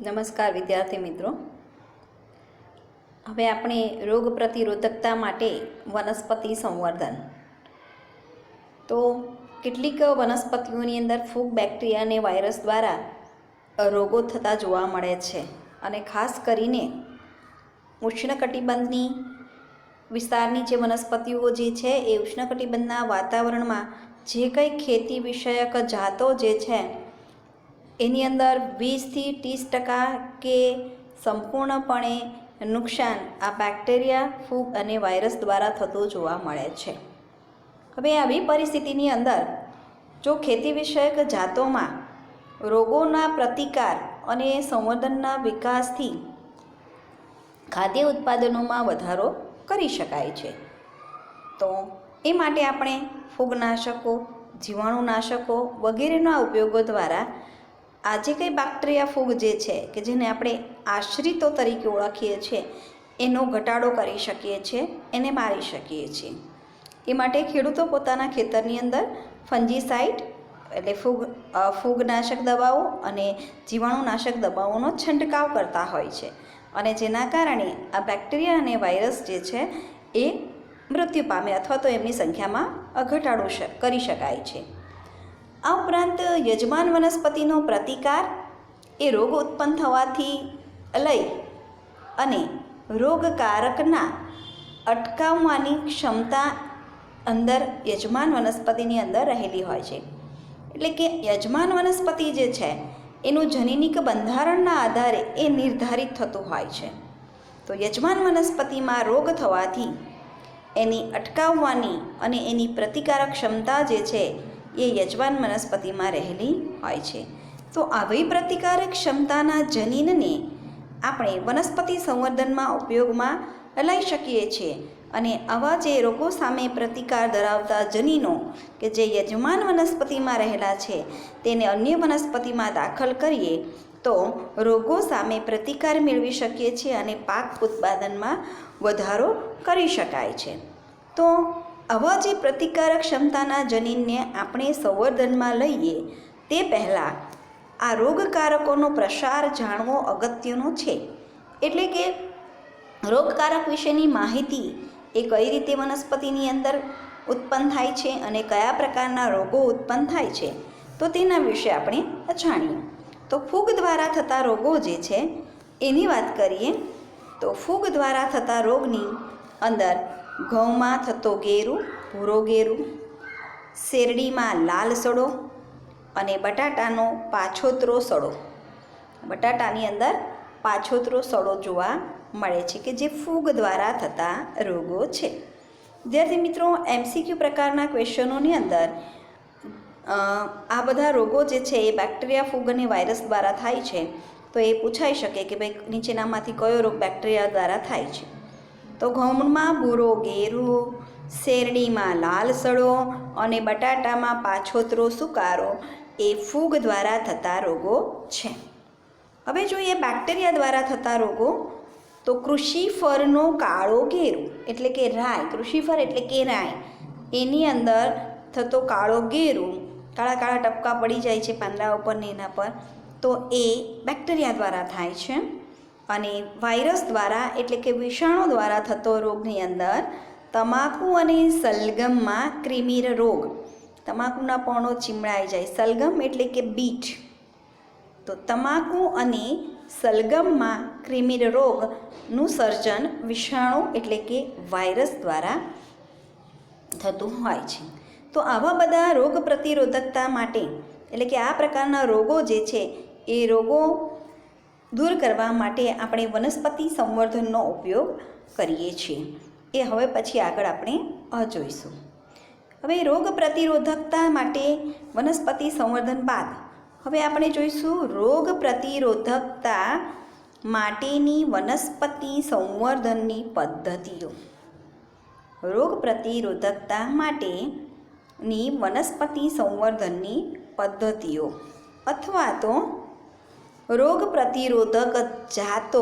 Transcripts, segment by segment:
નમસ્કાર વિદ્યાર્થી મિત્રો. હવે આપણે રોગ પ્રતિરોધકતા માટે વનસ્પતિ સંવર્ધન. તો કેટલીક વનસ્પતિઓની અંદર ફૂગ, બેક્ટેરિયા અને વાયરસ દ્વારા રોગો થતા જોવા મળે છે અને ખાસ કરીને ઉષ્ણકટિબંધની વિસ્તારની જે વનસ્પતિઓ જે છે એ ઉષ્ણકટિબંધના વાતાવરણમાં જે કંઈ ખેતી વિષયક જાતો જે છે એની અંદર 20થી 30% કે સંપૂર્ણપણે નુકસાન આ બેક્ટેરિયા, ફૂગ અને વાયરસ દ્વારા થતું જોવા મળે છે. હવે આવી પરિસ્થિતિની અંદર જો ખેતી વિષયક જાતોમાં રોગોના પ્રતિકાર અને સંવર્ધનના વિકાસથી ખાદ્ય ઉત્પાદનોમાં વધારો કરી શકાય છે, તો એ માટે આપણે ફૂગનાશકો, જીવાણુનાશકો વગેરેના ઉપયોગો દ્વારા આજે કંઈ બેક્ટેરિયા, ફૂગ જે છે કે જેને આપણે આશ્રિતો તરીકે ઓળખીએ છીએ એનો ઘટાડો કરી શકીએ છીએ, એને મારી શકીએ છીએ. એ માટે ખેડૂતો પોતાના ખેતરની અંદર ફંજીસાઇડ એટલે ફૂગનાશક દવાઓ અને જીવાણુનાશક દવાઓનો છંટકાવ કરતા હોય છે અને જેના કારણે આ બેક્ટેરિયા અને વાયરસ જે છે એ મૃત્યુ પામે અથવા તો એમની સંખ્યામાં ઘટાડો કરી શકાય છે. આ ઉપરાંત યજમાન વનસ્પતિનો પ્રતિકાર એ રોગ ઉત્પન્ન થવાથી લઈ અને રોગકારકના અટકાવવાની ક્ષમતા અંદર યજમાન વનસ્પતિની અંદર રહેલી હોય છે. એટલે કે યજમાન વનસ્પતિ જે છે એનું જનીનિક બંધારણના આધારે એ નિર્ધારિત થતું હોય છે. તો યજમાન વનસ્પતિમાં રોગ થવાથી એની અટકાવવાની અને એની પ્રતિકારક ક્ષમતા જે છે એ યજમાન વનસ્પતિમાં રહેલી હોય છે. તો આવી પ્રતિકારક ક્ષમતાના જનીનને આપણે વનસ્પતિ સંવર્ધનમાં ઉપયોગમાં લઈ શકીએ છીએ અને આવા જે રોગો સામે પ્રતિકાર ધરાવતા જનીનો કે જે યજમાન વનસ્પતિમાં રહેલા છે તેને અન્ય વનસ્પતિમાં દાખલ કરીએ તો રોગો સામે પ્રતિકાર મેળવી શકીએ છીએ અને પાક ઉત્પાદનમાં વધારો કરી શકાય છે. તો આવા જે પ્રતિકારક ક્ષમતાના જનીનને આપણે સંવર્ધનમાં લઈએ તે પહેલાં આ રોગકારકોનો પ્રસાર જાણવો અગત્યનો છે. એટલે કે રોગકારક વિશેની માહિતી એ કઈ રીતે વનસ્પતિની અંદર ઉત્પન્ન થાય છે અને કયા પ્રકારના રોગો ઉત્પન્ન થાય છે તો તેના વિશે આપણે જાણીએ. તો ફૂગ દ્વારા થતા રોગો જે છે એની વાત કરીએ તો ફૂગ દ્વારા થતા રોગની અંદર ઘઉંમાં થતો ગેરું, ભૂરો ગેરું, શેરડીમાં લાલ સડો અને બટાટાનો પાછોતરો સડો. બટાટાની અંદર પાછોતરો સડો જોવા મળે છે કે જે ફૂગ દ્વારા થતા રોગો છે. વિદ્યાર્થી મિત્રો, MCQ પ્રકારના ક્વેશ્ચનોની અંદર આ બધા રોગો જે છે એ બેક્ટેરિયા, ફૂગ અને વાયરસ દ્વારા થાય છે. તો એ પૂછાઈ શકે કે ભાઈ નીચેનામાંથી કયો રોગ બેક્ટેરિયા દ્વારા થાય છે. તો ઘઉંમાં ભૂરો ગેરું, શેરડીમાં લાલ સડો અને બટાટામાં પાછોતરો સુકારો એ ફૂગ દ્વારા થતા રોગો છે. હવે જોઈએ બેક્ટેરિયા દ્વારા થતા રોગો. તો કૃષિફળનો કાળો ગેરું એટલે કે રાય, કૃષિફળ એટલે કે રાય, એની અંદર થતો કાળો ગેરું, કાળા કાળા ટપકા પડી જાય છે પાંદડા ઉપર ને એના પર, તો એ બેક્ટેરિયા દ્વારા થાય છે. અને વાયરસ દ્વારા એટલે કે વિષાણુ દ્વારા થતો રોગની અંદર તમાકુ અને સલગમમાં ક્રિમીર રોગ, તમાકુના પર્ણો ચીમડાઈ જાય. સલગમ એટલે કે બીટ. તો તમાકુ અને સલગમમાં ક્રિમીર રોગનું સર્જન વિષાણુ એટલે કે વાયરસ દ્વારા થતું હોય છે. તો આવા બધા રોગ પ્રતિરોધકતા માટે એટલે કે આ પ્રકારના રોગો જે છે એ રોગો દૂર કરવા માટે આપણે વનસ્પતિ સંવર્ધનનો ઉપયોગ કરીએ છીએ. એ હવે પછી આગળ આપણે જોઈશું. હવે રોગ પ્રતિરોધકતા માટે વનસ્પતિ સંવર્ધન બાદ હવે આપણે જોઈશું રોગ પ્રતિરોધકતા માટેની વનસ્પતિ સંવર્ધનની પદ્ધતિઓ. રોગ પ્રતિરોધકતા માટેની વનસ્પતિ સંવર્ધનની પદ્ધતિઓ અથવા તો રોગ પ્રતિરોધક જાતો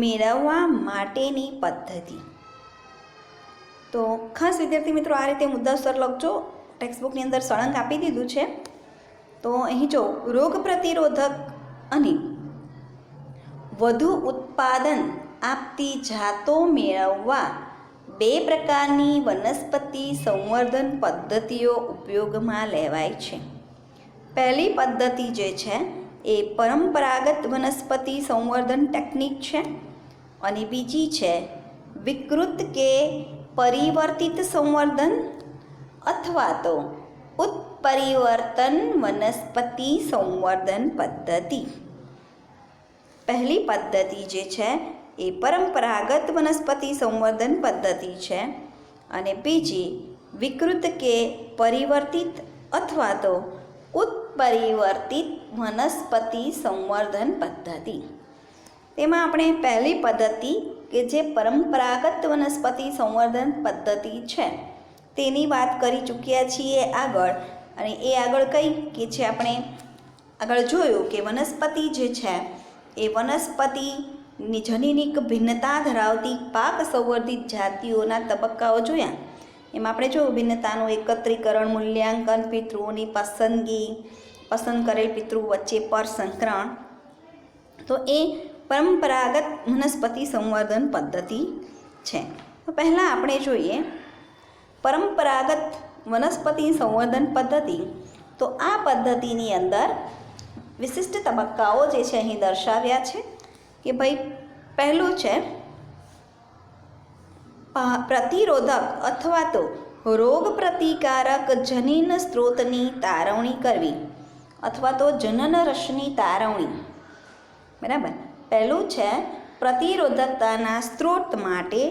મેળવવા માટેની પદ્ધતિ. તો ખાસ વિદ્યાર્થી મિત્રો આ રીતે મુદ્દાસર લખજો. ટેક્સ્ટબુકની અંદર સળંગ આપી દીધું છે. તો અહીં જો રોગ પ્રતિરોધક અને વધુ ઉત્પાદન આપતી જાતો મેળવવા 2 પ્રકારની વનસ્પતિ સંવર્ધન પદ્ધતિઓ ઉપયોગમાં લેવાય છે. પહેલી પદ્ધતિ જે છે એ પરંપરાગત વનસ્પતિ સંવર્ધન ટેકનિક છે અને બીજી છે વિકૃત કે પરિવર્તિત સંવર્ધન અથવા તો ઉત્પરિવર્તન વનસ્પતિ સંવર્ધન પદ્ધતિ. પહેલી પદ્ધતિ જે છે એ પરંપરાગત વનસ્પતિ સંવર્ધન પદ્ધતિ છે અને બીજી વિકૃત કે પરિવર્તિત અથવા તો ઉત્પરિવર્તિત વનસ્પતિ સંવર્ધન પદ્ધતિ. તેમાં આપણે પહેલી પદ્ધતિ કે જે પરંપરાગત વનસ્પતિ સંવર્ધન પદ્ધતિ છે તેની વાત કરી ચૂક્યા છીએ આગળ. અને એ આગળ કઈ કે છે આપણે આગળ જોયું કે વનસ્પતિ જે છે એ વનસ્પતિની જનીનિક ભિન્નતા ધરાવતી પાક સંવર્ધિત જાતિઓના તબક્કાઓ જોયા. એમાં આપણે જોયું ભિન્નતાનું એકત્રીકરણ, મૂલ્યાંકન, પિતૃઓની પસંદગી, પસંદ કરેલ પિતૃ વચ્ચે પરસંકરણ. તો એ પરંપરાગત વનસ્પતિ સંવર્ધન પદ્ધતિ છે. તો પહેલાં આપણે જોઈએ પરંપરાગત વનસ્પતિ સંવર્ધન પદ્ધતિ. તો આ પદ્ધતિની અંદર વિશિષ્ટ તબક્કાઓ જે છે અહીં દર્શાવ્યા છે કે ભાઈ પહેલું છે પ્રતિરોધક અથવા તો રોગ પ્રતિકારક જનીન સ્ત્રોતની તારવણી કરવી અથવા તો જનન રસની તારવણી. બરાબર. પહેલું છે પ્રતિરોધકતાના સ્ત્રોત માટે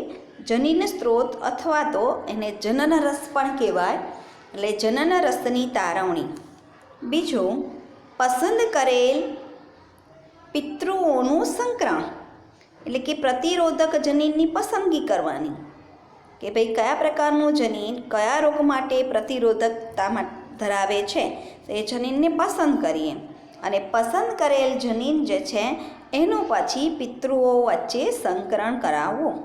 જનીન સ્ત્રોત અથવા તો એને જનન રસ પણ કહેવાય, એટલે જનન રસની તારવણી. બીજું પસંદ કરેલ પિતૃઓનું સંકરણ, એટલે કે પ્રતિરોધક જનીનની પસંદગી કરવાની કે ભાઈ કયા પ્રકારનું જનીન કયા રોગ માટે પ્રતિરોધકતા ધરાવે છે તો એ જનીનને પસંદ કરીએ અને પસંદ કરેલ જનીન જે છે એનું પછી પિતૃઓ વચ્ચે સંકરણ કરાવવું.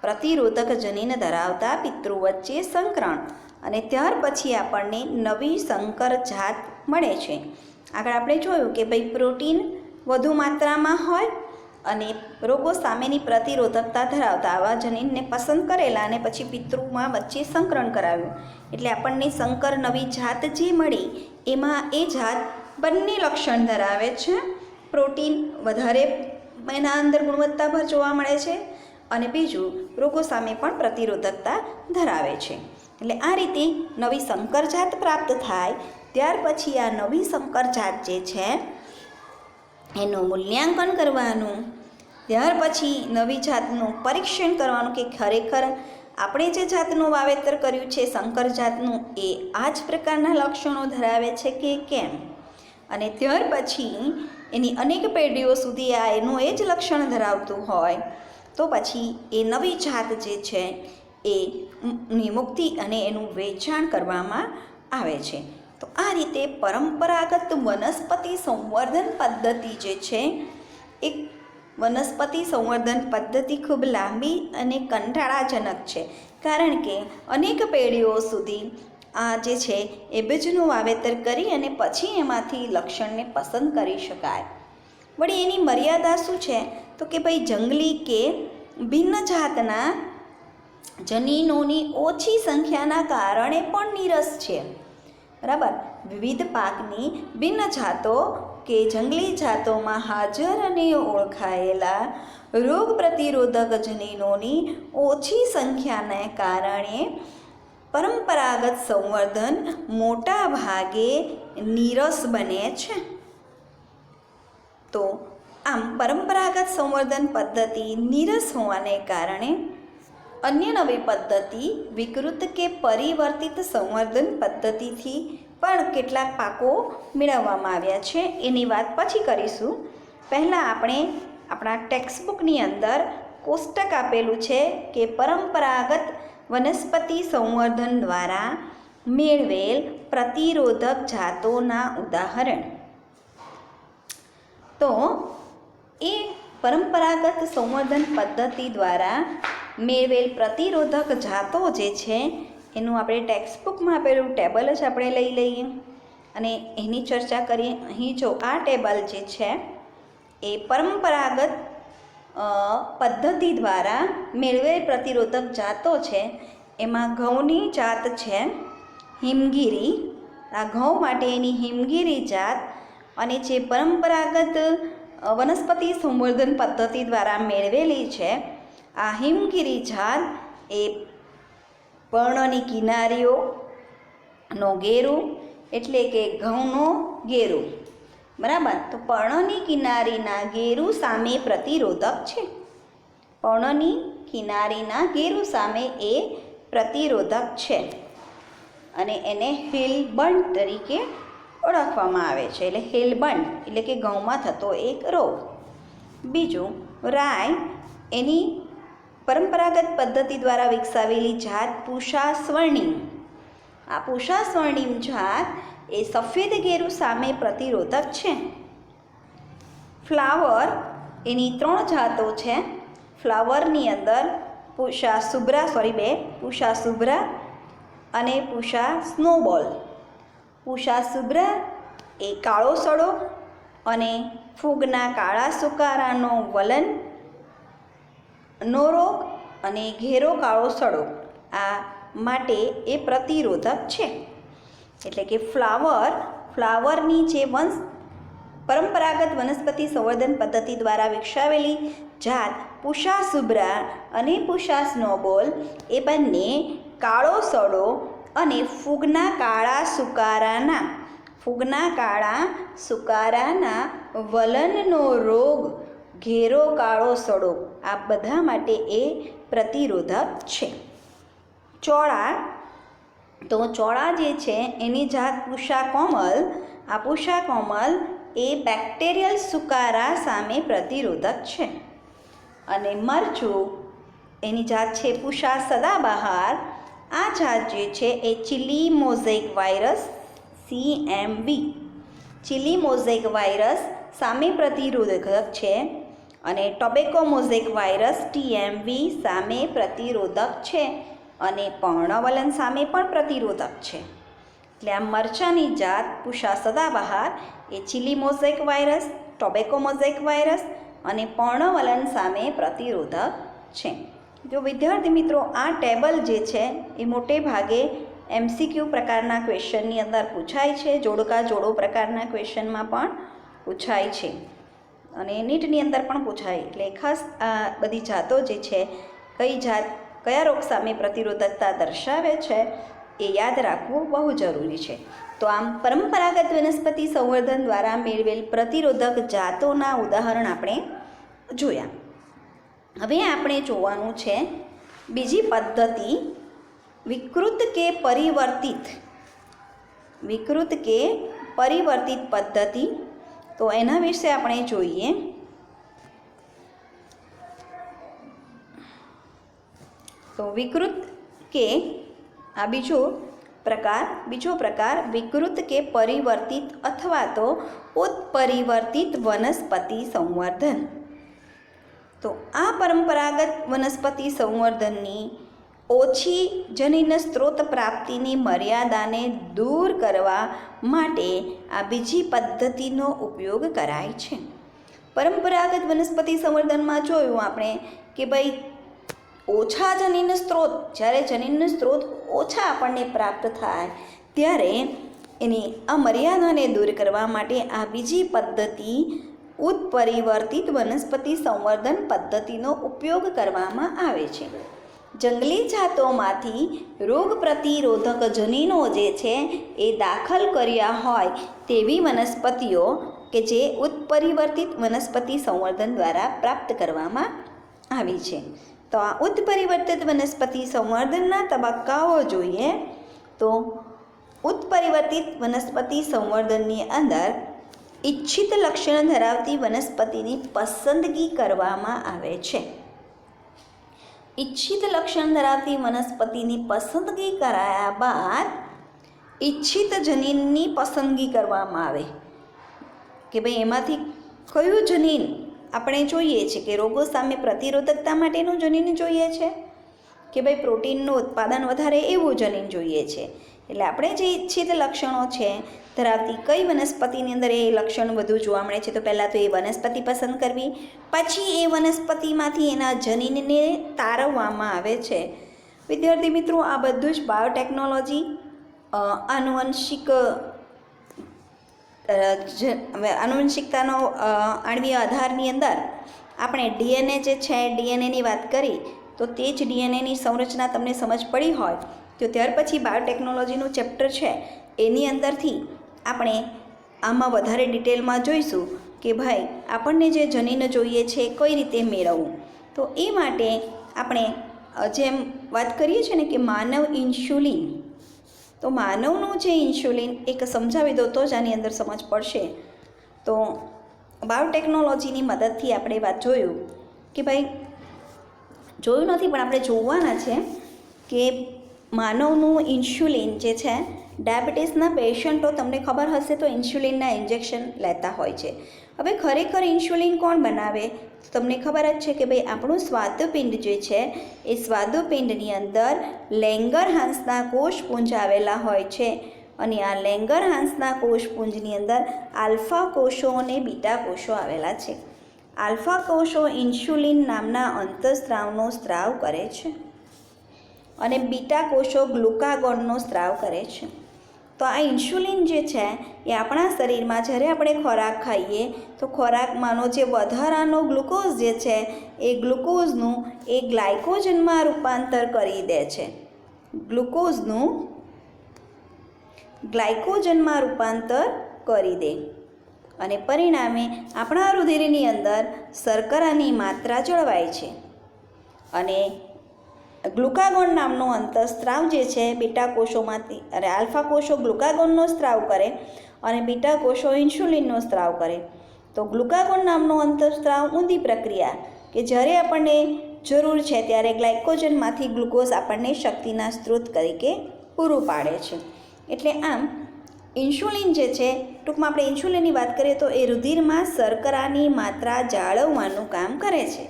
પ્રતિરોધક જનીન ધરાવતા પિતૃ વચ્ચે સંકરણ અને ત્યાર પછી આપણને નવી સંકર જાત મળે છે. આગળ આપણે જોયું કે ભાઈ પ્રોટીન વધુ માત્રામાં હોય અને રોગો સામેની પ્રતિરોધકતા ધરાવતા આવા જનીનને પસંદ કરેલા અને પછી પિતૃમાં વચ્ચે સંકરણ કરાવ્યું એટલે આપણને સંકર નવી જાત જે મળી એમાં એ જાત બંને લક્ષણ ધરાવે છે. પ્રોટીન વધારે એના અંદર ગુણવત્તાભર જોવા મળે છે અને બીજું રોગો સામે પણ પ્રતિરોધકતા ધરાવે છે. એટલે આ રીતે નવી સંકર જાત પ્રાપ્ત થાય ત્યાર પછી આ નવી સંકર જાત જે છે એનું મૂલ્યાંકન કરવાનું. ત્યાર પછી નવી જાતનું પરીક્ષણ કરવાનું કે ખરેખર આપણે જે જાતનું વાવેતર કર્યું છે સંકર જાતનું એ આ જ પ્રકારના લક્ષણો ધરાવે છે કે કેમ. અને ત્યાર પછી એની અનેક પેઢીઓ સુધી આ એનું એ જ લક્ષણ ધરાવતું હોય તો પછી એ નવી જાત જે છે એની મુક્તિ અને એનું વેચાણ કરવામાં આવે છે. તો આ રીતે પરંપરાગત વનસ્પતિ સંવર્ધન પદ્ધતિ જે છે એક વનસ્પતિ સંવર્ધન પદ્ધતિ ખૂબ લાંબી અને કંટાળાજનક છે કારણ કે અનેક પેઢીઓ સુધી આ જે છે એ બીજનું વાવેતર કરી અને પછી એમાંથી લક્ષણને પસંદ કરી શકાય. વળી એની મર્યાદા શું છે તો કે ભાઈ જંગલી કે ભિન્ન જાતના જનીનોની ઓછી સંખ્યાના કારણે પણ નીરસ છે. બરાબર. વિવિધ પાકની ભિન્ન જાતો કે જંગલી જાતોમાં હાજર અને ઓળખાયેલા રોગ પ્રતિરોધક જનીનોની ઓછી સંખ્યાને કારણે પરંપરાગત સંવર્ધન મોટા ભાગે નીરસ બને છે. તો આમ પરંપરાગત સંવર્ધન પદ્ધતિ નીરસ હોવાને કારણે અન્ય નવી પદ્ધતિ વિકૃત કે પરિવર્તિત સંવર્ધન પદ્ધતિથી પણ કેટલાક પાકો મેળવવામાં આવ્યા છે. એની વાત પછી કરીશું. પહેલાં આપણે આપણા ટેક્સ્ટબુકની અંદર કોષ્ટક આપેલું છે કે પરંપરાગત વનસ્પતિ સંવર્ધન દ્વારા મેળવેલ પ્રતિરોધક જાતોના ઉદાહરણ. તો એ પરંપરાગત સંવર્ધન પદ્ધતિ દ્વારા મેળવેલ પ્રતિરોધક જાતો જે છે એનું આપણે ટેક્સ્ટબુકમાં આપેલું ટેબલ જ આપણે લઈ લઈએ અને એની ચર્ચા કરીએ. અહીં જો આ ટેબલ જે છે એ પરંપરાગત પદ્ધતિ દ્વારા મેળવેલ પ્રતિરોધક જાતો છે એમાં ઘઉંની જાત છે હિમગીરી. આ ઘઉં માટેની હિમગીરી જાત અને જે પરંપરાગત વનસ્પતિ સંવર્ધન પદ્ધતિ દ્વારા મેળવેલી છે આ હિમગીરી જાત એ પર્ણની કિનારીઓનો ગેરું એટલે કે ઘઉંનો ગેરું, બરાબર. તો પર્ણની કિનારીના ગેરું સામે પ્રતિરોધક છે. પર્ણની કિનારીના ગેરું સામે એ પ્રતિરોધક છે અને એને હિલબર્ટ તરીકે ઓળખવામાં આવે છે. એટલે હિલબર્ટ એટલે કે ઘઉંમાં થતો એક રોગ. બીજું, રાય એની પરંપરાગત પદ્ધતિ દ્વારા વિકસાવેલી જાત પૂષા સ્વર્ણિમ. આ પૂષા સ્વર્ણિમ જાત એ સફેદ ગેરું સામે પ્રતિરોધક છે. ફ્લાવર એની 3 જાતો છે. ફ્લાવરની અંદર પૂષા શુભ્રા અને પૂષા સ્નોબોલ. પૂષા શુભ્રા એ કાળો સડો અને ફૂગના કાળા સુકારાનો વલનનો રોગ અને ઘેરો કાળો સડો આ માટે એ પ્રતિરોધક છે. એટલે કે ફ્લાવરની જે પરંપરાગત વનસ્પતિ સંવર્ધન પદ્ધતિ દ્વારા વિકસાવેલી જાત પૂષા શુભ્રા અને પૂષા સ્નોબોલ એ બંને કાળો સડો અને ફૂગના કાળા સુકારાના વલનનો રોગ, ઘેરો કાળો સડો આ બધા માટે એ પ્રતિરોધક છે. ચોળા જે છે એની જાત પૂષા કોમલ. આ પૂષા કોમલ એ બેક્ટેરિયલ સુકારા સામે પ્રતિરોધક છે. અને મરચું એની જાત છે પૂષા સદાબહાર. આ જાત જે છે એ chilli mosaic virus CMV chilli mosaic virus સામે પ્રતિરોધક છે અને ટોબેકો મોઝેક વાયરસ TMV સામે પ્રતિરોધક છે અને પર્ણવલન સામે પણ પ્રતિરોધક છે. એટલે આ મરચાની જાત પૂષા સદાબહાર એ chilli mosaic virus, tobacco mosaic virus અને પર્ણવલન સામે પ્રતિરોધક છે. જો વિદ્યાર્થી મિત્રો, આ ટેબલ જે છે એ મોટે ભાગે MCQ પ્રકારના ક્વેશ્ચનની અંદર પૂછાય છે, જોડકા જોડો પ્રકારના ક્વેશ્ચનમાં પણ પૂછાય છે અને નીટની અંદર પણ પૂછાય. એટલે ખાસ આ બધી જાતો જે છે કઈ જાત કયા રોગ સામે પ્રતિરોધકતા દર્શાવે છે એ યાદ રાખવું બહુ જરૂરી છે. તો આમ પરંપરાગત વનસ્પતિ સંવર્ધન દ્વારા મેળવેલ પ્રતિરોધક જાતોના ઉદાહરણ આપણે જોયા. હવે આપણે જોવાનું છે બીજી પદ્ધતિ, વિકૃત કે પરિવર્તિત પદ્ધતિ. તો એના વિશે આપણે જોઈએ. તો વિકૃત કે આ બીજો પ્રકાર વિકૃત કે પરિવર્તિત અથવા તો ઉત્પરિવર્તિત વનસ્પતિ સંવર્ધન. તો આ પરંપરાગત વનસ્પતિ સંવર્ધનની ઓછી જનીન સ્ત્રોત પ્રાપ્તિની મર્યાદાને દૂર કરવા માટે આ બીજી પદ્ધતિનો ઉપયોગ કરાય છે. પરંપરાગત વનસ્પતિ સંવર્ધનમાં જોયું આપણે કે ભાઈ ઓછા જનીન સ્ત્રોત, જ્યારે જનીન સ્ત્રોત ઓછા આપણને પ્રાપ્ત થાય ત્યારે એની આ મર્યાદાને દૂર કરવા માટે આ બીજી પદ્ધતિ ઉત્પરિવર્તિત વનસ્પતિ સંવર્ધન પદ્ધતિનો ઉપયોગ કરવામાં આવે છે. જંગલી જાતોમાંથી રોગ પ્રતિરોધક જનીનો જે છે એ દાખલ કર્યા હોય તેવી વનસ્પતિઓ કે જે ઉત્પરિવર્તિત વનસ્પતિ સંવર્ધન દ્વારા પ્રાપ્ત કરવામાં આવી છે. તો આ ઉત્પરિવર્તિત વનસ્પતિ સંવર્ધનના તબક્કાઓ જોઈએ તો ઉત્પરિવર્તિત વનસ્પતિ સંવર્ધનની અંદર ઇચ્છિત લક્ષણ ધરાવતી વનસ્પતિની પસંદગી કરવામાં આવે છે. ઇચ્છિત લક્ષણ ધરાવતી વનસ્પતિની પસંદગી કરાયા બાદ ઇચ્છિત જનીનની પસંદગી કરવામાં આવે કે ભાઈ એમાંથી કયું જનીન આપણે જોઈએ છે કે રોગો સામે પ્રતિરોધકતા માટેનું જનીન જોઈએ છે કે ભાઈ પ્રોટીનનું ઉત્પાદન વધારે એવું જનીન જોઈએ છે એટલે આપણે જે ઈચ્છિત લક્ષણો છે ધરાવતી કઈ વનસ્પતિની અંદર એ લક્ષણ બધું જોવા મળે છે, તો પહેલાં તો એ વનસ્પતિ પસંદ કરવી, પછી એ વનસ્પતિમાંથી એના જનીનને તારવવામાં આવે છે. વિદ્યાર્થી મિત્રો, આ બધું જ બાયોટેકનોલોજી આનુવંશિકતાનો આણ્વીય આધારની અંદર આપણે ડીએનએ જે છે ડીએનએની વાત કરી, તો તે જ ડીએનએની સંરચના તમને સમજ પડી હોય તો ત્યાર પછી બાયોટેકનોલોજીનું ચેપ્ટર છે એની અંદરથી આપણે આમાં વધારે ડિટેલમાં જોઈશું કે ભાઈ આપણને જે જનીન જોઈએ છે કઈ રીતે મેળવવું. તો એ માટે આપણે જેમ વાત કરીએ છીએ ને કે માનવ ઇન્સ્યુલિન, તો માનવનું જે ઇન્સ્યુલિન એક સમજાવી દો તો જ આની અંદર સમજ પડશે. તો બાયોટેકનોલોજીની મદદથી આપણે વાત જોયું કે ભાઈ જોયું નથી પણ આપણે જોવાના છે કે માનવનું ઇન્સ્યુલિન જે છે ડાયાબિટીસના પેશન્ટો તમને ખબર હશે તો ઇન્સ્યુલિનના ઇન્જેક્શન લેતા હોય છે. હવે ખરેખર ઇન્સ્યુલિન કોણ બનાવે? તમને ખબર જ છે કે ભાઈ આપણું સ્વાદુપિંડ જે છે એ સ્વાદુપિંડની અંદર લેંગરહાન્સના કોષપુંજ આવેલા હોય છે અને આ લેંગરહાન્સના કોષપુંજની અંદર આલ્ફા કોષો અને બીટા કોષો આવેલા છે. આલ્ફા કોષો ઇન્સ્યુલિન નામના અંતઃસ્ત્રાવનો સ્ત્રાવ કરે છે અને બીટા કોષો ગ્લુકાગોનનો સ્ત્રાવ કરે છે. તો આ ઇન્સ્યુલિન જે છે એ આપણા શરીરમાં જ્યારે આપણે ખોરાક ખાઈએ તો ખોરાકમાંનો જે વધારાનો ગ્લુકોઝ જે છે એ ગ્લુકોઝનું એ ગ્લાયકોજનમાં રૂપાંતર કરી દે છે. ગ્લુકોઝનું ગ્લાયકોજનમાં રૂપાંતર કરી દે અને પરિણામે આપણા રુધિરની અંદર શર્કરાની માત્રા જળવાય છે અને ગ્લુકાગોન નામનો અંતઃસ્ત્રાવ જે છે બીટા કોષોમાંથી અને આલ્ફા કોષો ગ્લુકાગોનનો સ્ત્રાવ કરે અને બીટા કોષો ઇન્સ્યુલિનનો સ્ત્રાવ કરે. તો ગ્લુકાગોન નામનો અંતઃસ્ત્રાવ ઊંધી પ્રક્રિયા કે જ્યારે આપણને જરૂર છે ત્યારે ગ્લાયકોજનમાંથી ગ્લુકોઝ આપણને શક્તિના સ્ત્રોત તરીકે પૂરું પાડે છે. એટલે આમ ઇન્સ્યુલિન જે છે, ટૂંકમાં આપણે ઇન્સ્યુલિનની વાત કરીએ તો એ રુધિરમાં શર્કરાની માત્રા જાળવવાનું કામ કરે છે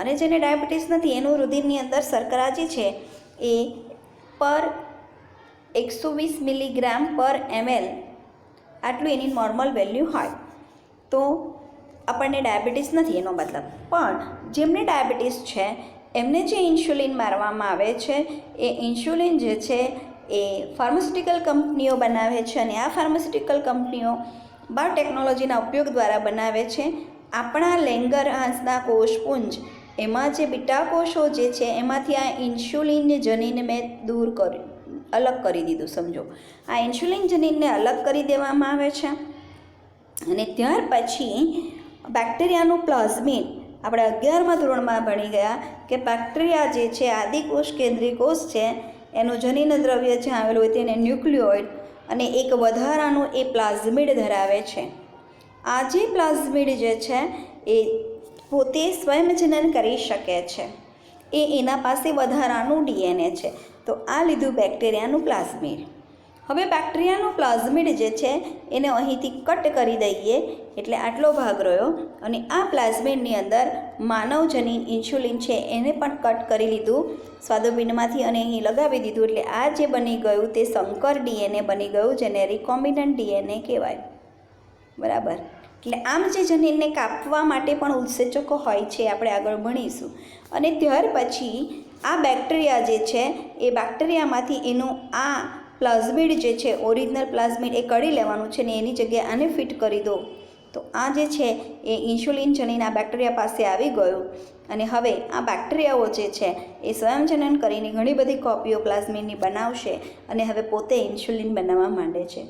અને જેને ડાયાબિટીસ નથી એનું રુધિરની અંદર શર્કરા જે છે એ પર 120 મિલીગ્રામ પર ml આટલું એની નોર્મલ વેલ્યુ હોય તો આપણને ડાયાબિટીસ નથી એનો મતલબ. પણ જેમને ડાયાબિટીસ છે એમને જે ઇન્સ્યુલિન મારવામાં આવે છે એ ઇન્સ્યુલિન જે છે એ ફાર્માસ્યુટિકલ કંપનીઓ બનાવે છે અને આ ફાર્માસ્યુટિકલ કંપનીઓ બાયોટેકનોલોજીના ઉપયોગ દ્વારા બનાવે છે. આપણા લેંગરહાન્સના કોષપુંજ એમાં જે બીટા કોષો જે છે એમાંથી આ ઇન્સ્યુલિન જનીન મેં અલગ કરી દીધું. સમજો, આ ઇન્સ્યુલિન જનીનને અલગ કરી દેવામાં આવે છે અને ત્યાર પછી બેક્ટેરિયાનું પ્લાઝમિડ, આપણે 11મા ધોરણમાં ભણી ગયા કે બેક્ટેરિયા જે છે આદિકોષ કેન્દ્રીય કોષ છે એનું જનીન દ્રવ્ય જ્યાં આવેલું હોય તેને ન્યુક્લિયોઇડ અને એક વધારાનું એ પ્લાઝમિડ ધરાવે છે. આ જે પ્લાઝમિડ જે છે એ પોતે સ્વયંજનન કરી શકે છે, એના પાસે વધારાનું ડીએનએ છે. તો આ લીધું બેક્ટેરિયાનું પ્લાઝમિડ. હવે બેક્ટેરિયાનું પ્લાઝમિડ જે છે એને અહીંથી કટ કરી દઈએ એટલે આટલો ભાગ રહ્યો અને આ પ્લાઝમિડની અંદર માનવજનીન ઇન્સ્યુલિન છે એને પણ કટ કરી લીધું સ્વાદુપિંડમાંથી અને અહીં લગાવી દીધું. એટલે આ જે બની ગયું તે સંકર ડીએનએ બની ગયું જેને રિકોમ્બિનન્ટ ડીએનએ કહેવાય. બરાબર. એટલે આમ જે જનીનને કાપવા માટે પણ ઉત્સેચકો હોય છે, આપણે આગળ ભણીશું. અને ત્યાર પછી આ બેક્ટેરિયા જે છે એ બેક્ટેરિયામાંથી એનું આ પ્લાઝમિડ જે છે ઓરિજિનલ પ્લાઝમિડ એ કાઢી લેવાનું છે ને એની જગ્યાએ આને ફિટ કરી દો. તો આ જે છે એ ઇન્સ્યુલિન જનીન આ બેક્ટેરિયા પાસે આવી ગયું અને હવે આ બેક્ટેરિયાઓ જે છે એ સ્વયંજનન કરીને ઘણી બધી કોપીઓ પ્લાઝમિડની બનાવશે અને હવે પોતે ઇન્સ્યુલિન બનાવવા માંડે છે.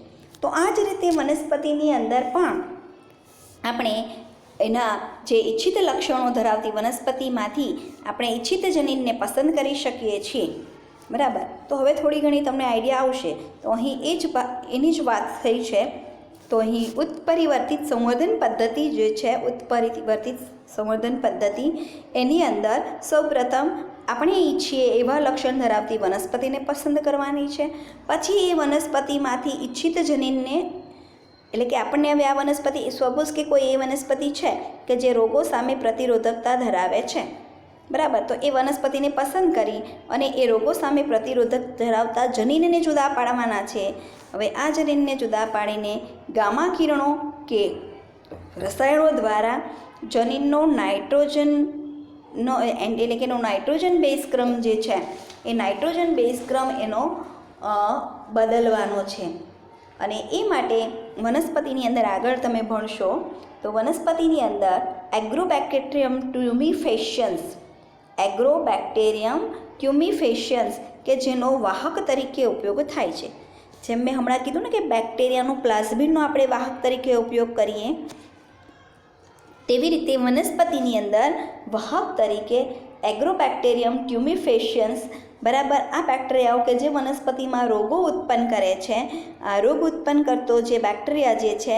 તો આ જ રીતે વનસ્પતિની અંદર પણ આપણે એના જે ઈચ્છિત લક્ષણો ધરાવતી વનસ્પતિમાંથી આપણે ઈચ્છિત જનીનને પસંદ કરી શકીએ છીએ. બરાબર. તો હવે થોડી ઘણી તમને આઈડિયા આવશે. તો અહીં એની જ વાત થઈ છે. તો અહીં ઉત્પરિવર્તિત સંવર્ધન પદ્ધતિ જે છે, ઉત્પરિવર્તિત સંવર્ધન પદ્ધતિ એની અંદર સૌપ્રથમ આપણે ઈચ્છીએ એવા લક્ષણ ધરાવતી વનસ્પતિને પસંદ કરવાની છે. પછી એ વનસ્પતિમાંથી ઈચ્છિત જનીનને, એટલે કે આપણને હવે આ વનસ્પતિ સપોઝ કે કોઈ એ વનસ્પતિ છે કે જે રોગો સામે પ્રતિરોધકતા ધરાવે છે બરાબર. તો એ વનસ્પતિને પસંદ કરી અને એ રોગો સામે પ્રતિરોધક ધરાવતા જનીનને જુદા પાડવાના છે. હવે આ જનીનને જુદા પાડીને ગામા કિરણો કે રસાયણો દ્વારા જનીનનો નાઇટ્રોજનનો એટલે કે એનો નાઇટ્રોજન બેઝ ક્રમ જે છે એ નાઇટ્રોજન બેઝ ક્રમ એનો બદલવાનો છે. અને એ માટે વનસ્પતિની અંદર આગળ તમે ભણશો તો વનસ્પતિની અંદર એગ્રોબેક્ટેરિયમ ટ્યુમિફેશિયન્સ કે જેનો વાહક તરીકે ઉપયોગ થાય છે. જેમ મેં હમણાં કીધું ને કે બેક્ટેરિયાનું પ્લાઝમિડનો આપણે વાહક તરીકે ઉપયોગ કરીએ, તેવી રીતે વનસ્પતિની અંદર વાહક તરીકે એગ્રોબેક્ટેરિયમ ટ્યુમિફેશિયન્સ બરાબર આ બેક્ટેરિયાઓ કે જે વનસ્પતિમાં રોગો ઉત્પન્ન કરે છે, આ રોગ ઉત્પન્ન કરતો જે બેક્ટેરિયા જે છે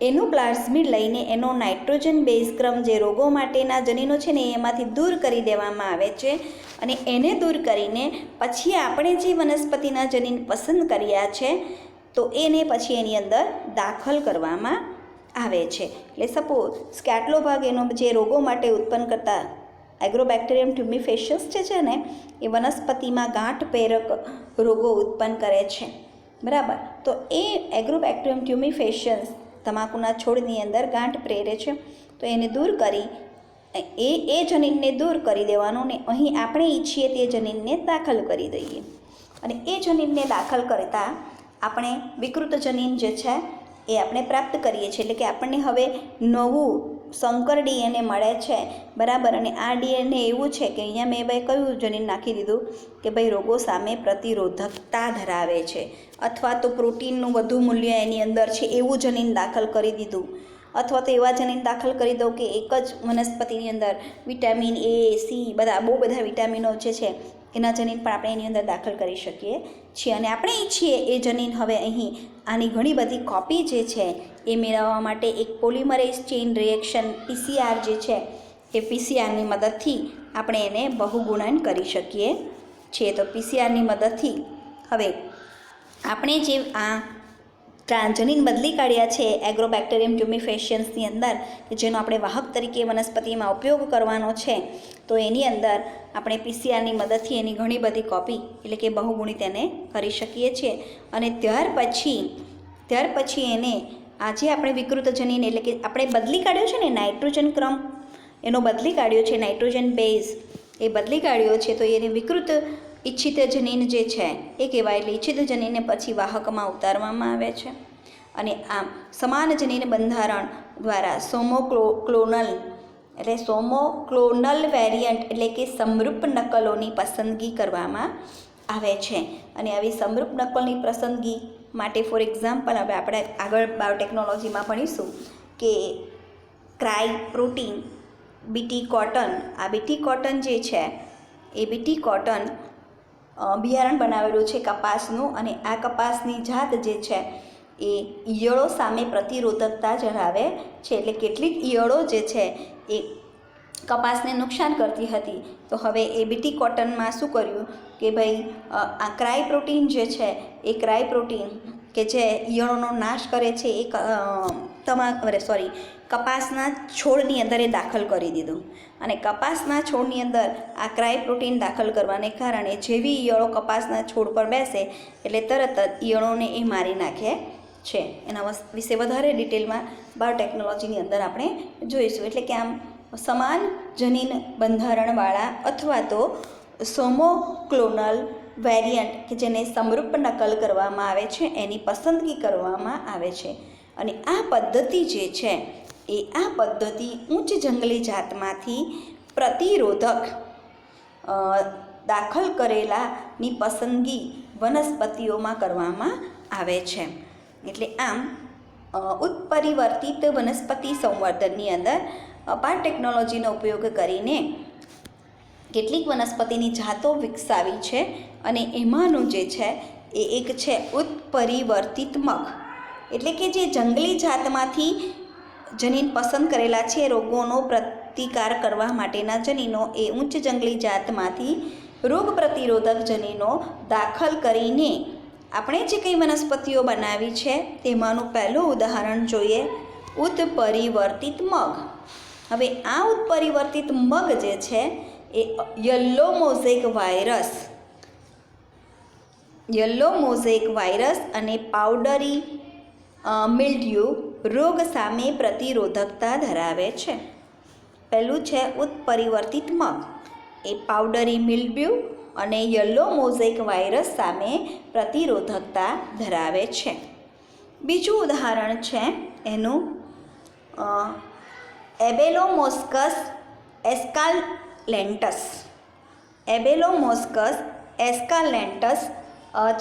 એનું પ્લાઝમિડ લઈને એનો નાઇટ્રોજન બેઝ ક્રમ જે રોગો માટેના જનીનો છે ને એમાંથી દૂર કરી દેવામાં આવે છે. અને એને દૂર કરીને પછી આપણે જે વનસ્પતિના જનીન પસંદ કર્યા છે તો એને પછી એની અંદર દાખલ કરવામાં આવે છે. એટલે સપોઝ કે આટલો ભાગ એનો જે રોગો માટે ઉત્પન્ન કરતા એગ્રોબેક્ટેરિયમ ટ્યુમિફેશિયસ જે છે ને એ વનસ્પતિમાં ગાંઠ પ્રેરક રોગો ઉત્પન્ન કરે છે. બરાબર. તો એ એગ્રોબેક્ટેરિયમ ટ્યુમિફેશિયસ તમાકુના છોડની અંદર ગાંઠ પ્રેરે છે. તો એને દૂર કરી એ જનીનને દૂર કરી દેવાનું ને અહીં આપણે ઈચ્છીએ તે જનીનને દાખલ કરી દઈએ. અને એ જનીનને દાખલ કરતાં આપણે વિકૃત જનીન જે છે એ આપણે પ્રાપ્ત કરીએ છીએ. એટલે કે આપણને હવે નવું સંકર ડીએનએ મળે છે. બરાબર. અને આ ડીએનએ એવું છે કે અહીંયા મેં ભાઈ કયું જનીન નાખી દીધું કે ભાઈ રોગો સામે પ્રતિરોધકતા ધરાવે છે, અથવા તો પ્રોટીનનું વધુ મૂલ્ય એની અંદર છે એવું જનીન દાખલ કરી દીધું, અથવા તો એવા જનીન દાખલ કરી દો કે એક જ વનસ્પતિની અંદર વિટામિન એ, સી બહુ બધા વિટામિનો જે છે એના જનીન પણ આપણે એની અંદર દાખલ કરી શકીએ છીએ. અને આપણે ઈચ્છીએ એ જનીન હવે અહીં આની ઘણી બધી કોપી જે છે એ મેળવવા માટે એક પોલિમરેઝ ચેઇન રિએક્શન PCR જે છે એ પીસીઆરની મદદથી આપણે એને બહુગુણન કરી શકીએ છીએ. તો પીસીઆરની મદદથી હવે આપણે જે આ જનીન બદલી કાઢ્યા છે એગ્રોબેક્ટેરિયમ ટ્યુમિફેશિયન્સની અંદર કે જેનો આપણે વાહક તરીકે વનસ્પતિમાં ઉપયોગ કરવાનો છે, તો એની અંદર આપણે પીસીઆરની મદદથી એની ઘણી બધી કોપી એટલે કે બહુગુણિત એને કરી શકીએ છીએ. અને ત્યાર પછી એને આજે આપણે વિકૃત જનીન એટલે કે આપણે બદલી કાઢ્યો છે ને નાઇટ્રોજન ક્રમ એનો બદલી કાઢ્યો છે, નાઇટ્રોજન બેઝ એ બદલી કાઢ્યો છે. તો એને વિકૃત ઈચ્છિત જનીન જે છે એ કહેવાય. એટલે ઈચ્છિત જનીનને પછી વાહકમાં ઉતારવામાં આવે છે. અને આમ સમાન જનીન બંધારણ દ્વારા સોમોક્લોનલ વેરિયન્ટ એટલે કે સમરૂપ નકલોની પસંદગી કરવામાં આવે છે. અને આવી સમરૂપ નકલની પસંદગી માટે ફોર એક્ઝામ્પલ હવે આપણે આગળ બાયોટેકનોલોજીમાં ભણીશું કે ક્રાય પ્રોટીન, બીટી કોટન, આ બીટી કોટન જે છે એ બીટી કોટન બિયારણ બનાવેલું છે કપાસનું. અને આ કપાસની જાત જે છે એ ઈયળો સામે પ્રતિરોધકતા ધરાવે છે. એટલે કેટલીક ઈયળો જે છે એ કપાસને નુકસાન કરતી હતી. તો હવે એ બીટી કોટનમાં શું કર્યું કે ભાઈ આ ક્રાય પ્રોટીન જે છે એ ક્રાય પ્રોટીન કે જે ઈયળોનો નાશ કરે છે એ કપાસના છોડની અંદર એ દાખલ કરી દીધું. અને કપાસના છોડની અંદર આ ક્રાય પ્રોટીન દાખલ કરવાને કારણે જેવી ઈયળો કપાસના છોડ પર બેસે એટલે તરત જ ઈયળોને એ મારી નાખે છે. એના વિશે વધારે ડિટેલમાં બાયોટેકનોલોજીની અંદર આપણે જોઈશું. એટલે કે આમ સમાન જનીન બંધારણવાળા અથવા તો સોમોક્લોનલ વેરિયન્ટ કે જેને સમરૂપ નકલ કરવામાં આવે છે એની પસંદગી કરવામાં આવે છે. અને આ પદ્ધતિ જે છે એ આ પદ્ધતિ ઉચ્ચ જંગલી જાતમાંથી પ્રતિરોધક દાખલ કરેલાની પસંદગી વનસ્પતિઓમાં કરવામાં આવે છે. એટલે આમ ઉત્પરિવર્તિત વનસ્પતિ સંવર્ધનની અંદર બાયોટેકનોલોજીનો ઉપયોગ કરીને કેટલીક વનસ્પતિની જાતો વિકસાવી છે. અને એમાંનું જે છે એ એક છે ઉત્પરિવર્તિત મગ. એટલે કે જે જંગલી જાતમાંથી જનીન પસંદ કરેલા છે રોગોનો પ્રતિકાર કરવા માટેના જનીનો એ ઉચ્ચ જંગલી જાતમાંથી રોગ પ્રતિરોધક જનીનો દાખલ કરીને આપણે જે કંઈ વનસ્પતિઓ બનાવી છે તેમાંનું પહેલું ઉદાહરણ જોઈએ ઉત્પરિવર્તિત મગ. હવે આ ઉત્પરિવર્તિત મગ જે છે એ યલો મોઝેક વાયરસ અને પાવડરી મિલ્ડ્યુ રોગ સામે પ્રતિરોધકતા ધરાવે છે. પહેલું છે ઉત્પરિવર્તિત મગ, એ પાવડરી મિલ્ડ્યુ અને યલો મોઝેક વાયરસ સામે પ્રતિરોધકતા ધરાવે છે. બીજું ઉદાહરણ છે એનું એબેલોમોસ્કસ એસ્કાલેન્ટસ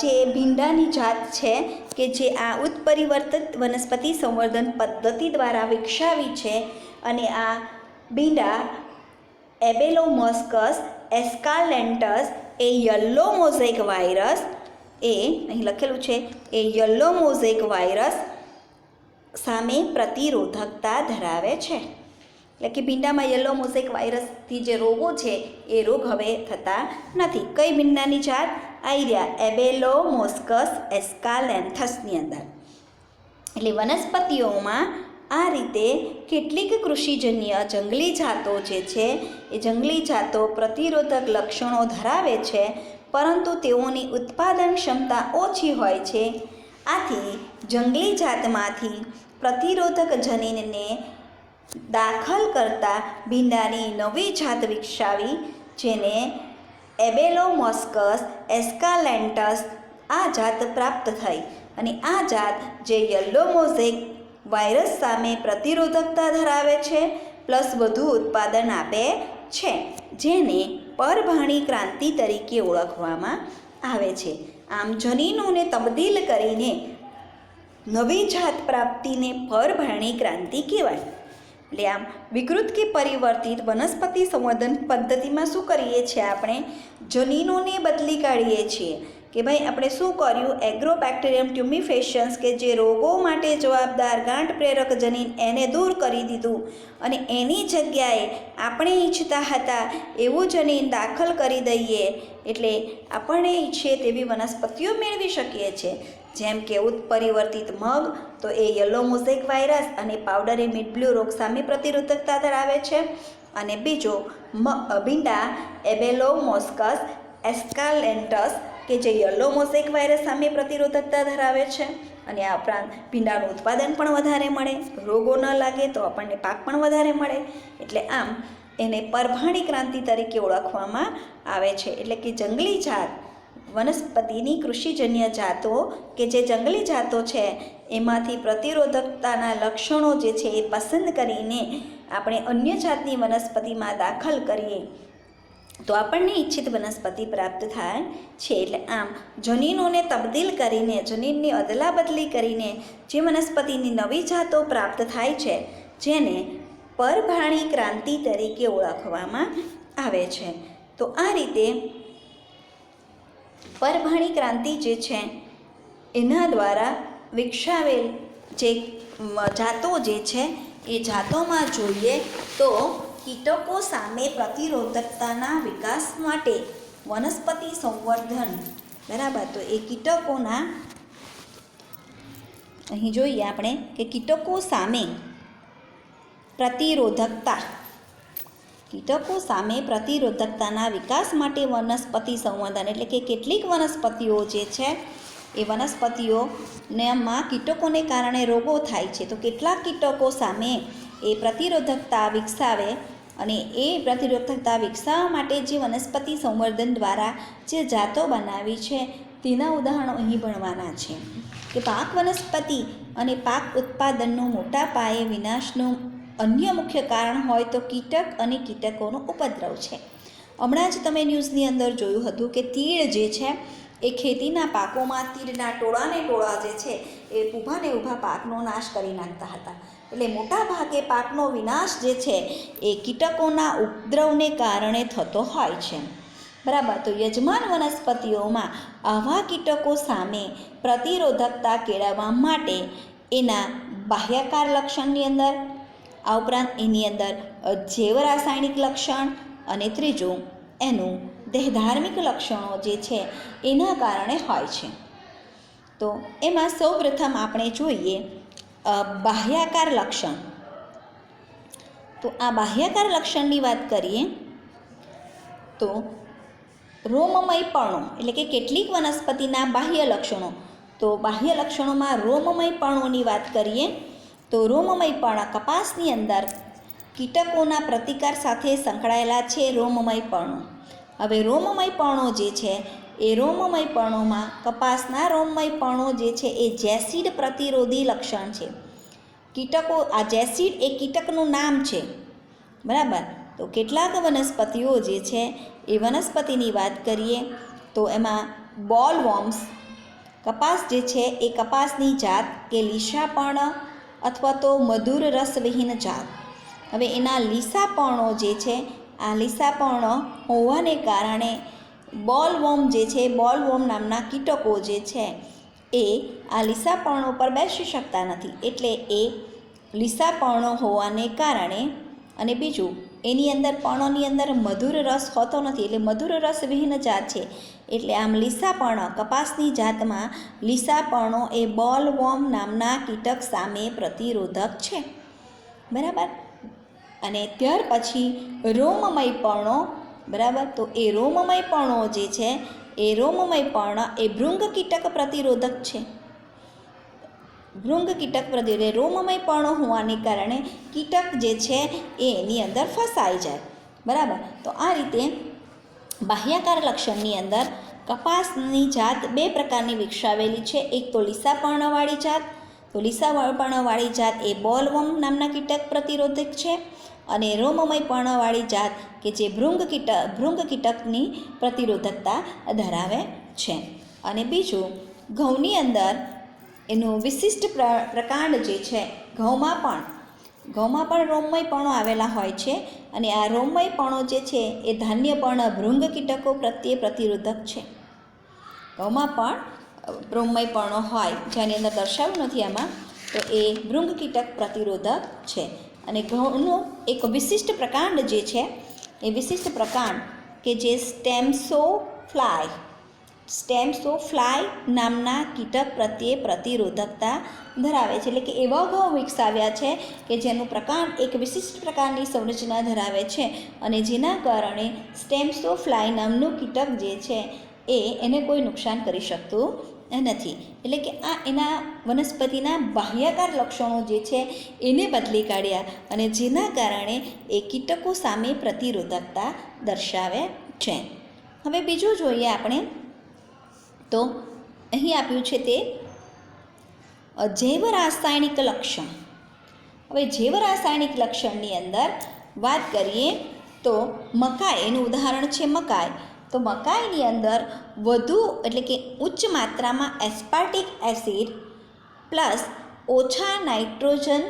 જે ભીંડાની જાત છે કે જે આ ઉત્પરિવર્તિત વનસ્પતિ સંવર્ધન પદ્ધતિ દ્વારા વિકસાવી છે. અને આ ભીંડા એબેલોમોસ્કસ એસ્કાલેન્ટસ એ યલો મોઝેક વાયરસ એ અહીં લખેલું છે એ યલો મોઝેક વાયરસ સામે પ્રતિરોધકતા ધરાવે છે. એટલે કે ભીંડામાં યલો મોઝેક વાયરસથી જે રોગો છે એ રોગ હવે થતા નથી. કઈ ભીંડાની જાત? આઈડિયા એબેલોમોસ્કસ એસ્કાલેન્થસની અંદર. એટલે વનસ્પતિઓમાં આ રીતે કેટલીક કૃષિજન્ય જંગલી જાતો જે છે એ જંગલી જાતો પ્રતિરોધક લક્ષણો ધરાવે છે, પરંતુ તેઓની ઉત્પાદન ક્ષમતા ઓછી હોય છે. આથી જંગલી જાતમાંથી પ્રતિરોધક જનીનને દાખલ કરતા ભીંડાની નવી જાત વિકસાવી, જેને એબેલોમોસ્કસ એસ્કાલેન્ટસ આ જાત પ્રાપ્ત થઈ. અને આ જાત જે યલો મોઝેક વાયરસ સામે પ્રતિરોધકતા ધરાવે છે પ્લસ વધુ ઉત્પાદન આપે છે, જેને પરભાણી ક્રાંતિ તરીકે ઓળખવામાં આવે છે. આમ જનીનોને તબદીલ કરીને નવી જાત પ્રાપ્તિને પરભાણી ક્રાંતિ કહેવાય. એટલે આમ વિકૃત કે પરિવર્તિત વનસ્પતિ સંવર્ધન પદ્ધતિમાં શું કરીએ છીએ? આપણે જનીનોને બદલી કાઢીએ છીએ કે ભાઈ આપણે શું કર્યું, એગ્રોબેક્ટેરિયમ ટ્યુમિફેશન્સ કે જે રોગો માટે જવાબદાર ગાંઠ પ્રેરક જનીન એને દૂર કરી દીધું અને એની જગ્યાએ આપણે ઈચ્છતા હતા એવું જનીન દાખલ કરી દઈએ એટલે આપણે ઈચ્છીએ તેવી વનસ્પતિઓ મેળવી શકીએ છીએ. જેમ કે ઉત્પરિવર્તિત મગ તો એ યલો મોઝેક વાયરસ અને પાવડરી મિલ્ડ્યુ રોગ સામે પ્રતિરોધકતા ધરાવે છે. અને બીજો ભીંડા એબેલોમોસ્કસ એસ્કાલેન્ટસ કે જે યલો મોઝેક વાયરસ સામે પ્રતિરોધકતા ધરાવે છે. અને આ ઉપરાંત ભીંડાનું ઉત્પાદન પણ વધારે મળે, રોગો ન લાગે તો આપણને પાક પણ વધારે મળે. એટલે આમ એને પરભાણી ક્રાંતિ તરીકે ઓળખવામાં આવે છે. એટલે કે જંગલી જાત વનસ્પતિની કૃષિજન્ય જાતો કે જે જંગલી જાતો છે એમાંથી પ્રતિરોધકતાના લક્ષણો જે છે એ પસંદ કરીને આપણે અન્ય જાતની વનસ્પતિમાં દાખલ કરીએ તો આપણને ઈચ્છિત વનસ્પતિ પ્રાપ્ત થાય છે. એટલે આમ જનીનોને તબદીલ કરીને, જનીનની અદલાબદલી કરીને જે વનસ્પતિની નવી જાતો પ્રાપ્ત થાય છે જેને પરભાણી ક્રાંતિ તરીકે ઓળખવામાં આવે છે. તો આ રીતે પરભાણી ક્રાંતિ જે છે એના દ્વારા વિકસાવેલ જે જાતો જે છે એ જાતોમાં જોઈએ તો કીટકો સામે પ્રતિરોધકતાના વિકાસ માટે વનસ્પતિ સંવર્ધન, બરાબર. તો એ કીટકોના અહીં જોઈએ આપણે કે કીટકો સામે પ્રતિરોધકતાના વિકાસ માટે વનસ્પતિ સંવર્ધન એટલે કે કેટલીક વનસ્પતિઓ જે છે એ વનસ્પતિઓમાં કીટકોને કારણે રોગો થાય છે. તો કેટલાક કીટકો સામે એ પ્રતિરોધકતા વિકસાવે અને એ પ્રતિરોધકતા વિકસાવવા માટે જે વનસ્પતિ સંવર્ધન દ્વારા જે જાતો બનાવી છે તેના ઉદાહરણો અહીં ભણવાના છે. કે પાક વનસ્પતિ અને પાક ઉત્પાદનનો મોટા પાયે વિનાશનું અન્ય મુખ્ય કારણ હોય તો કીટક અને કીટકોનો ઉપદ્રવ છે. હમણાં જ તમે ન્યૂઝની અંદર જોયું હતું કે તીડ જે છે એ ખેતીના પાકોમાં તીડના ટોળા જે છે એ ઊભા પાકનો નાશ કરી નાખતા હતા. એટલે મોટા ભાગે પાકનો વિનાશ જે છે એ કીટકોના ઉપદ્રવને કારણે થતો હોય છે, બરાબર. તો યજમાન વનસ્પતિઓમાં આવા કીટકો સામે પ્રતિરોધકતા કેળવવા માટે એના બાહ્યકાર લક્ષણની અંદર, આ ઉપરાંત એની અંદર જૈવ રાસાયણિક લક્ષણ અને ત્રીજું એનું દેહધાર્મિક લક્ષણો જે છે એના કારણે હોય છે. તો એમાં સૌપ્રથમ આપણે જોઈએ બાહ્યાકાર લક્ષણ. તો આ બાહ્યાકાર લક્ષણની વાત કરીએ તો રોમમયપણું એટલે કે કેટલીક વનસ્પતિના બાહ્ય લક્ષણો. તો બાહ્ય લક્ષણોમાં રોમમયપણુંની વાત કરીએ તો રોમમયપણ કપાસની અંદર કીટકોના પ્રતિકાર સાથે સંકળાયેલા છે રોમમયપણું. હવે રોમમયપણો જે છે એ રોમમયપણોમાં કપાસના રોમમયપણો જે છે એ જેસીડ પ્રતિરોધી લક્ષણ છે. કીટકો આ જેસીડ એ કીટકનું નામ છે, બરાબર. તો કેટલાક વનસ્પતિઓ જે છે એ વનસ્પતિની વાત કરીએ તો એમાં બોલવોર્મ્સ, કપાસ જે છે એ કપાસની જાત કે લીસાપર્ણ અથવા તો મધુર રસવિહીન જાત. હવે એના લીસાપર્ણો જે છે આ લીસાપર્ણ હોવાને કારણે બોલવોર્મ જે છે બોલવોર્મ નામના કીટકો જે છે એ આ લીસાપર્ણો પર બેસી શકતા નથી. એટલે એ લીસાપર્ણો હોવાને કારણે અને બીજું એની અંદર પર્ણોની અંદર મધુર રસ હોતો નથી, એટલે મધુર રસ વિહીન જાત છે. એટલે આમ લીસાપર્ણ કપાસની જાતમાં લીસાપર્ણો એ બોલવોર્મ નામના કીટક સામે પ્રતિરોધક છે, બરાબર. અને ત્યાર પછી રોમમયપર્ણો, બરાબર. તો એ રોમમયપર્ણો જે છે એ રોમમયપર્ણ એ ભૃંગ કીટક પ્રતિરોધક છે. ભૃંગ કીટક પ્રતિરોધક રોમમયપર્ણો હોવાને કારણે કીટક જે છે એ એની અંદર ફસાઈ જાય, બરાબર. તો આ રીતે બાહ્યાકાર લક્ષણની અંદર કપાસની જાત બે પ્રકારની વિકસાવેલી છે. એક તો લીસાપર્ણવાળી જાત. તો લીસાપર્ણવાળી જાત એ બોલવોર્મ નામના કીટક પ્રતિરોધક છે અને રોમમયપર્ણવાળી જાત કે જે ભૃંગ કીટકની પ્રતિરોધકતા ધરાવે છે. અને બીજું ઘઉંની અંદર એનું વિશિષ્ટ પ્રકાંડ જે છે ઘઉંમાં પણ રોમમયપર્ણો આવેલા હોય છે અને આ રોમમયપર્ણો જે છે એ ધાન્યપર્ણ ભૃંગ કીટકો પ્રત્યે પ્રતિરોધક છે. ઘઉંમાં પણ રોમમયપર્ણો હોય જેની અંદર દર્શાવ્યું નથી આમાં, તો એ ભૃંગ કીટક પ્રતિરોધક છે. અને ઘઉંનું એક વિશિષ્ટ પ્રકાંડ જે છે એ વિશિષ્ટ પ્રકાંડ કે જે સ્ટેમ્સોફ્લાય નામના કીટક પ્રત્યે પ્રતિરોધકતા ધરાવે છે. એટલે કે એવા ઘઉં વિકસાવ્યા છે કે જેનું પ્રકાંડ એક વિશિષ્ટ પ્રકારની સંરચના ધરાવે છે અને જેના કારણે સ્ટેમ્સોફ્લાય નામનું કીટક જે છે એને કોઈ નુકસાન કરી શકતું નથી. એટલે કે આ એના વનસ્પતિના બાહ્યાકાર લક્ષણો જે છે એને બદલી કાઢ્યા અને જેના કારણે એ કીટકો સામે પ્રતિરોધકતા દર્શાવે છે. હવે બીજું જોઈએ આપણે તો અહીં આપ્યું છે તે જૈવ રાસાયણિક લક્ષણ. હવે જૈવ રાસાયણિક લક્ષણની અંદર વાત કરીએ તો મકાઈ, એનું ઉદાહરણ છે મકાઈ. તો મકાઈની અંદર વધુ એટલે કે ઉચ્ચ માત્રામાં એસ્પાર્ટિક એસિડ પ્લસ ઓછા નાઇટ્રોજન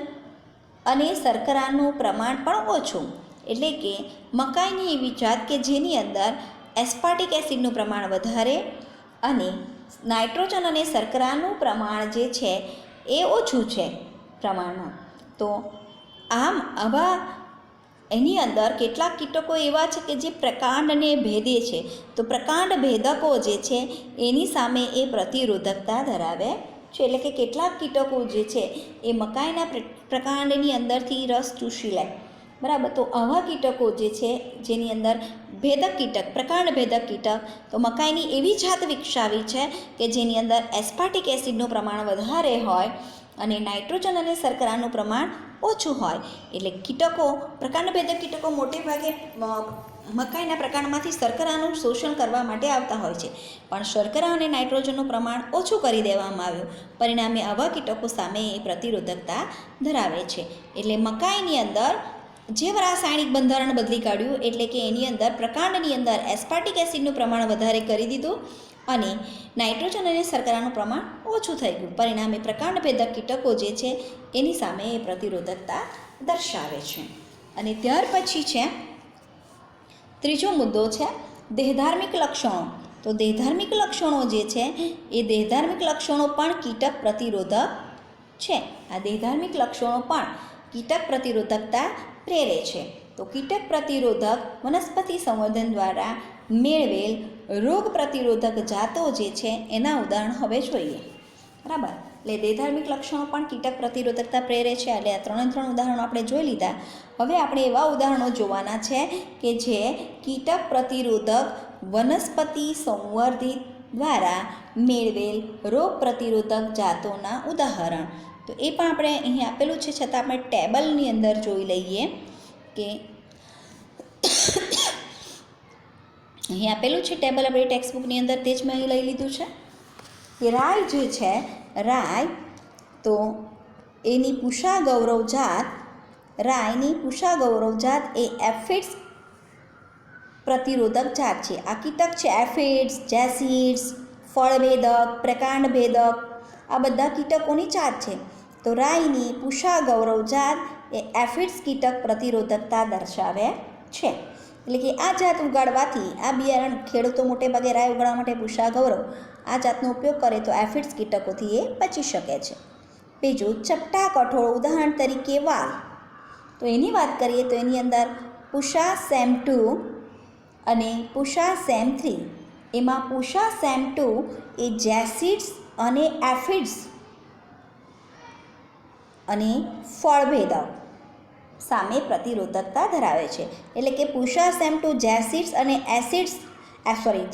અને શર્કરાનું પ્રમાણ પણ ઓછું. એટલે કે મકાઈની એવી જાત કે જેની અંદર એસ્પાર્ટિક એસિડનું પ્રમાણ વધારે અને નાઇટ્રોજન અને શર્કરાનું પ્રમાણ જે છે એ ઓછું છે પ્રમાણમાં. તો આમ આવા એની અંદર કેટલાક કીટકો એવા છે કે જે પ્રકાંડને ભેદે છે. તો પ્રકાંડ ભેદકો જે છે એની સામે એ પ્રતિરોધકતા ધરાવે છે. એટલે કે કેટલાક કીટકો જે છે એ મકાઈના પ્રકાંડની અંદરથી રસ ચૂસી લે, બરાબર. તો આવા કીટકો જે છે જેની અંદર ભેદક કીટક, પ્રકાંડ ભેદક કીટક, તો મકાઈની એવી જાત વિકસાવી છે કે જેની અંદર એસ્પાર્ટિક એસિડનું પ્રમાણ વધારે હોય અને નાઇટ્રોજન અને શર્કરાનું પ્રમાણ ઓછું હોય. એટલે કીટકો, પ્રકાંડ ભેદક કીટકો મોટે ભાગે મકાઈના પ્રકાંડમાંથી શર્કરાનું શોષણ કરવા માટે આવતા હોય છે, પણ શર્કરા અને નાઇટ્રોજનનું પ્રમાણ ઓછું કરી દેવામાં આવ્યું. પરિણામે આવા કીટકો સામે એ પ્રતિરોધકતા ધરાવે છે. એટલે મકાઈની અંદર જૈવ રાસાયણિક બંધારણ બદલી કાઢ્યું. એટલે કે એની અંદર પ્રકાંડની અંદર એસ્પાર્ટિક એસિડનું પ્રમાણ વધારે કરી દીધું અને નાઇટ્રોજન અને શર્કરાનું પ્રમાણ ઓછું થઈ ગયું. પરિણામે પ્રકાંડ ભેદક કીટકો જે છે એની સામે એ પ્રતિરોધકતા દર્શાવે છે. અને ત્યાર પછી છે ત્રીજો મુદ્દો છે દેહધાર્મિક લક્ષણો. તો દેહધાર્મિક લક્ષણો જે છે એ દેહધાર્મિક લક્ષણો પણ કીટક પ્રતિરોધક છે. આ દેહધાર્મિક લક્ષણો પણ કીટક પ્રતિરોધકતા પ્રેરે છે. તો કીટક પ્રતિરોધક વનસ્પતિ સંવર્ધન દ્વારા મેળવેલ રોગ પ્રતિરોધક જાતો જે છે એના ઉદાહરણ હવે જોઈએ, બરાબર. એટલે દેહધાર્મિક લક્ષણો પણ કીટક પ્રતિરોધકતા પ્રેરે છે. એટલે આ 3 ઉદાહરણો આપણે જોઈ લીધા. હવે આપણે એવા ઉદાહરણો જોવાના છે કે જે કીટક પ્રતિરોધક વનસ્પતિ સંવર્ધિત દ્વારા મેળવેલ રોગ પ્રતિરોધક જાતોના ઉદાહરણ. તો એ પણ આપણે અહીં આપેલું છે, છતાં આપણે ટેબલની અંદર જોઈ લઈએ કે અહીં આપેલું છે ટેબલ આપણી ટેક્સ્ટબુકની અંદર, તે જ મેં અહીં લઈ લીધું છે. કે રાય જે છે, રાય તો એની પૂષા ગૌરવ જાત, રાયની પૂષા ગૌરવ જાત એ એફિડ્સ પ્રતિરોધક જાત છે. આ કીટક છે એફિડ્સ, જેસિડ્સ, ફળભેદક, પ્રકાંડભેદક, આ બધા કીટકોની જાત છે. તો રાયની પૂષા ગૌરવ જાત એ એફિડ્સ કીટક પ્રતિરોધકતા દર્શાવે છે. એટલે કે આ જાત ઉગાડવાથી, આ બિયારણ ખેડૂતો મોટે ભાગે રાય ઉગાડવા માટે પૂષા ગૌરવ આ જાતનો ઉપયોગ કરે તો એફિડ્સ કીટકોથી એ બચી શકે છે. બીજું, ચપટા કઠોળ, ઉદાહરણ તરીકે વાલ. તો એની વાત કરીએ તો એની અંદર પૂષા સેમ 2 અને પૂષા સેમ 3. એમાં પૂષા સેમ 2 એ જેસિડ્સ અને એફિડ્સ અને ફળભેદક સામે પ્રતિરોધકતા ધરાવે છે. એટલે કે પૂષા સેમ 2 જેસિડ્સ અને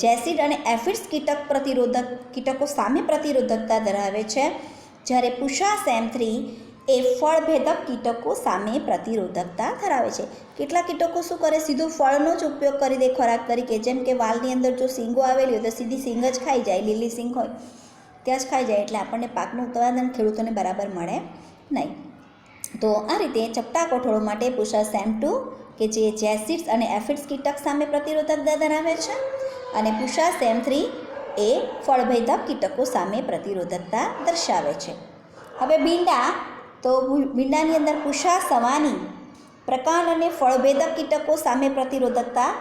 જેસિડ અને એફિડ્સ કીટકો સામે પ્રતિરોધકતા ધરાવે છે, જ્યારે પૂષા સેમ 3 એ ફળભેદક કીટકો સામે પ્રતિરોધકતા ધરાવે છે. કેટલાક કીટકો શું કરે, સીધું ફળનો જ ઉપયોગ કરી દે ખોરાક તરીકે. જેમ કે વાલની અંદર જો સીંગો આવેલી હોય તો સીધી સીંગ જ ખાઈ જાય, લીલી સીંગ હોય ત્યાં જ ખાઈ જાય, એટલે આપણને પાકનું ઉત્પાદન ખેડૂતોને બરાબર મળે નહીં. તો આ રીતે ચપટા કઠોળો માટે પૂષા સેમ 2 કે જે જેસિડ્સ અને એફિડ્સ કીટક સામે પ્રતિરોધકતા ધરાવે છે, અને પૂષા સેમ 3 એ ફળભેદક કીટકો સામે પ્રતિરોધકતા દર્શાવે છે. હવે ભીંડા, તો ભીંડાની અંદર પૂષા સવાની પ્રકાંડ અને ફળભેદક કીટકો સામે પ્રતિરોધકતા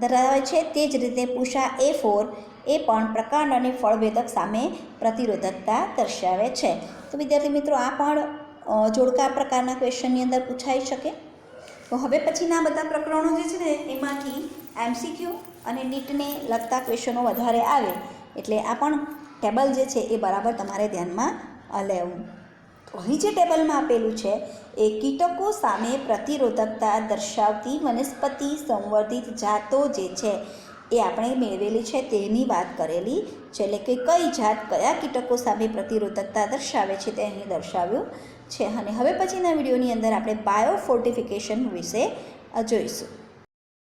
ધરાવે છે. તે જ રીતે પૂષા A4 એ પણ પ્રકાંડ અને ફળભેદક સામે પ્રતિરોધકતા દર્શાવે છે. તો વિદ્યાર્થી મિત્રો, આ પણ જોડકા પ્રકારના ક્વેશ્ચનની અંદર પૂછાઈ શકે. તો હવે પછીના બધા પ્રકરણો જે છે ને એમાંથી MCQ અને નીટને લગતા ક્વેશ્ચનો વધારે આવે, એટલે આ પણ ટેબલ જે છે એ બરાબર તમારે ધ્યાનમાં લેવું. તો અહીં જે ટેબલમાં આપેલું છે એ કીટકો સામે પ્રતિરોધકતા દર્શાવતી વનસ્પતિ સંવર્ધિત જાતો જે છે એ આપણે મેળવેલી છે તેની વાત કરેલી છે. એટલે કે કઈ જાત કયા કીટકો સામે પ્રતિરોધકતા દર્શાવે છે તે અહીં દર્શાવ્યું છે. અને હવે પછીના વિડીયોની અંદર આપણે બાયોફોર્ટિફિકેશન વિશે જોઈશું.